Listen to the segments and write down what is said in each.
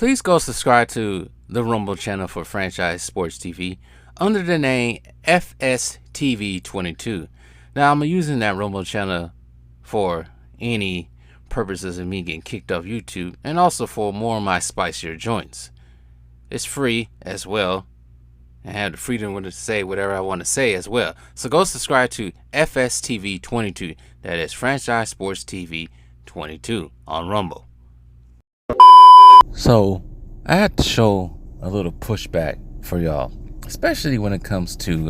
Please go subscribe to the Rumble channel for Franchise Sports TV under the name FSTV22. Now, I'm using that Rumble channel for any purposes of me getting kicked off YouTube and also for more of my spicier joints. It's free as well. I have the freedom to say whatever I want to say as well. So go subscribe to FSTV22. That is Franchise Sports TV 22 on Rumble. So I had to show a little pushback for y'all, especially when it comes to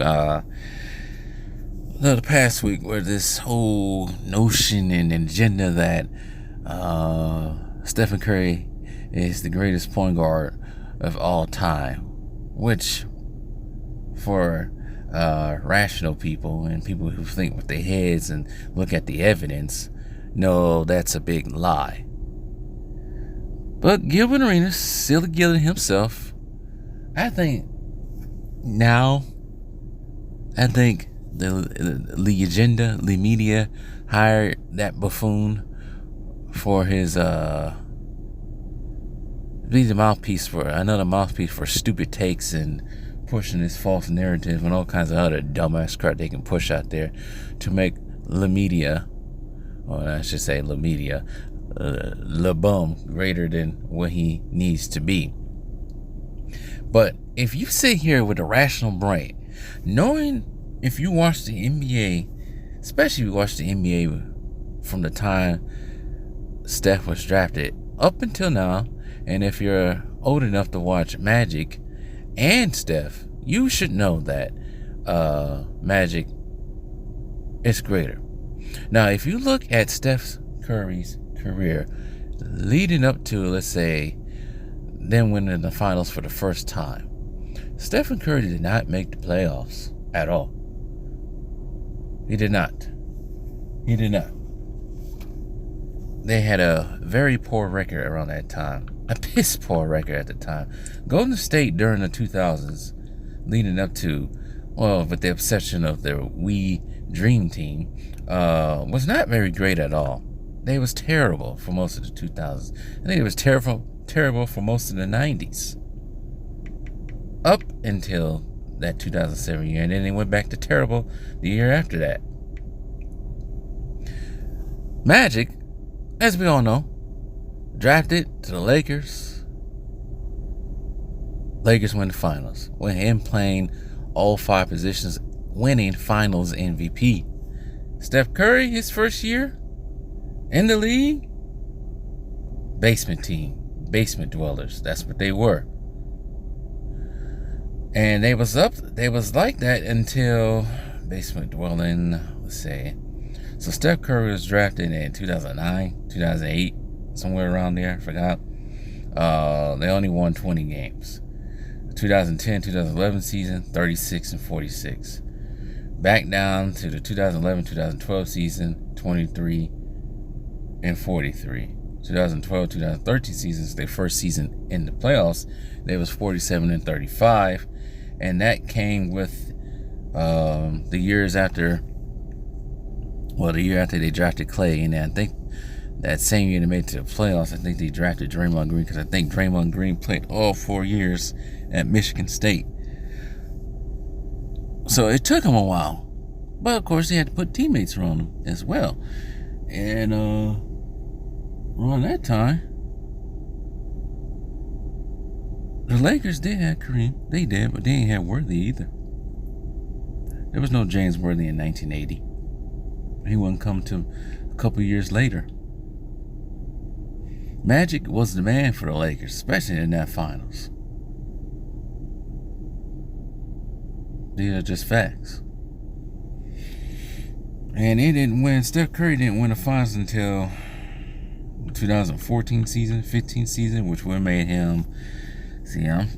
the past week, where this whole notion and agenda that Stephen Curry is the greatest point guard of all time, which for rational people and people who think with their heads and look at the evidence, no, that's a big lie. But Gilbert Arenas, silly Gilbert himself, I think the agenda, the media hired that buffoon for his be the mouthpiece for another mouthpiece for stupid takes and pushing this false narrative and all kinds of other dumbass crap they can push out there to make the media, or I should say the media, the bum greater than what he needs to be. But if you sit here with a rational brain, knowing if you watch the NBA, especially if you watch the NBA from the time Steph was drafted up until now, and if you're old enough to watch Magic and Steph, you should know that Magic is greater. Now, if you look at Steph Curry's career leading up to, let's say, them winning the finals for the first time, Stephen Curry did not make the playoffs at all. He did not. They had a very poor record around that time. A piss poor record at the time. Golden State during the 2000s, leading up to, well, with the exception of their Wii Dream Team, was not very great at all. They was terrible for most of the 2000s. I think it was terrible for most of the 90s. Up until that 2007 year, and then they went back to terrible the year after that. Magic, as we all know, drafted to the Lakers. Lakers win the finals, with him playing all 5 positions, winning finals MVP. Steph Curry, his first year in the league, basement team, basement dwellers. That's what they were. And they was like that until basement dwelling, let's say. So Steph Curry was drafted in 2009, 2008, somewhere around there, I forgot. They only won 20 games. 2010-2011 season, 36 and 46. Back down to the 2011-2012 season, 23 and 43. 2012-2013 seasons, their first season in the playoffs, they was 47 and 35. And that came with the year after they drafted Clay. And I think that same year they made it to the playoffs, I think they drafted Draymond Green, because I think Draymond Green played all 4 years at Michigan State. So it took him a while. But of course, he had to put teammates around him as well. And around that time, the Lakers did have Kareem. They did, but they ain't have Worthy either. There was no James Worthy in 1980. He wouldn't come to a couple years later. Magic was the man for the Lakers, especially in that finals. These are just facts. And Steph Curry didn't win the finals until 2014 season, 15 season, which would have made him,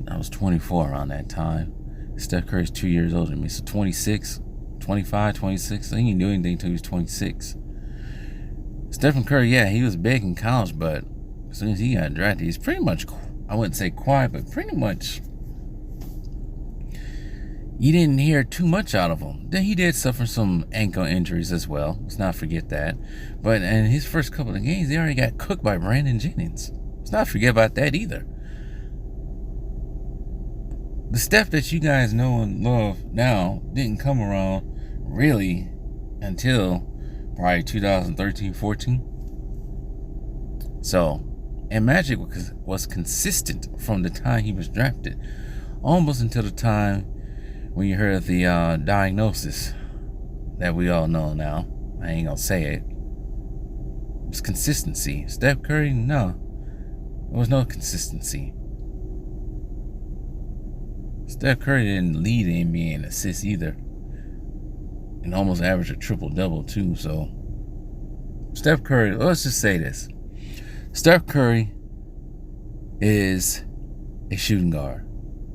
I was 24 around that time. Steph Curry's 2 years older than me, so 26, 25, 26. I think he knew anything until he was 26. Stephen Curry, yeah, he was big in college, but as soon as he got drafted, he's pretty much, I wouldn't say quiet, but pretty much, you didn't hear too much out of him. Then he did suffer some ankle injuries as well. Let's not forget that. But in his first couple of games, they already got cooked by Brandon Jennings. Let's not forget about that either. the Steph that you guys know and love now didn't come around really until probably 2013-14. So, and Magic was consistent from the time he was drafted, almost until the time when you heard the diagnosis that we all know now. I ain't gonna say it. It was consistency. Steph Curry, no. There was no consistency. Steph Curry didn't lead the NBA in assists either. And almost averaged a triple-double too, so. Steph Curry, let's just say this. Steph Curry is a shooting guard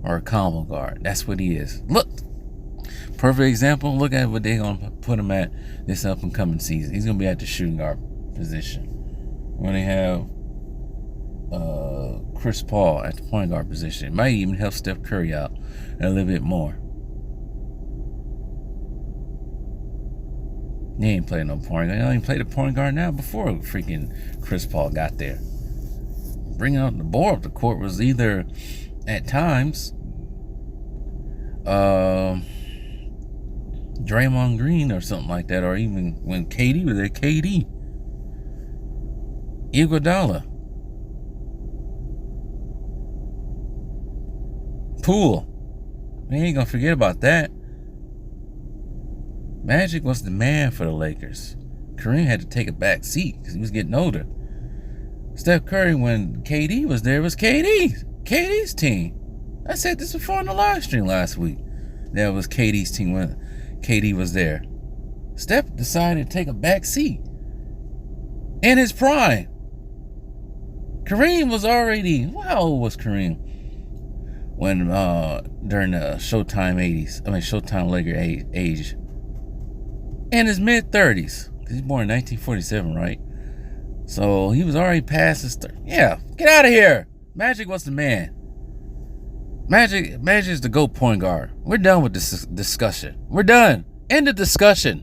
or a combo guard. That's what he is. Look, perfect example. Look at what they're going to put him at this up-and-coming season. He's going to be at the shooting guard position. When they have Chris Paul at the point guard position. It might even help Steph Curry out a little bit more. He ain't playing no point guard. He only played a point guard now before freaking Chris Paul got there. Bringing out the ball up the court was either at times Draymond Green or something like that, or even when KD was at KD. Iguodala. Poole. We ain't gonna forget about that. Magic was the man for the Lakers. Kareem had to take a back seat because he was getting older. Steph Curry, when KD was there, was KD's team. I said this before on the live stream last week. That was KD's team when KD was there. Steph decided to take a back seat in his prime. Kareem was already, how old was Kareem when during the Showtime Laker age? In his mid-30s. He's born in 1947, right? So he was already past his 30s. Yeah, get out of here. Magic was the man. Magic is the GOAT point guard. We're done with this discussion. We're done. End the discussion.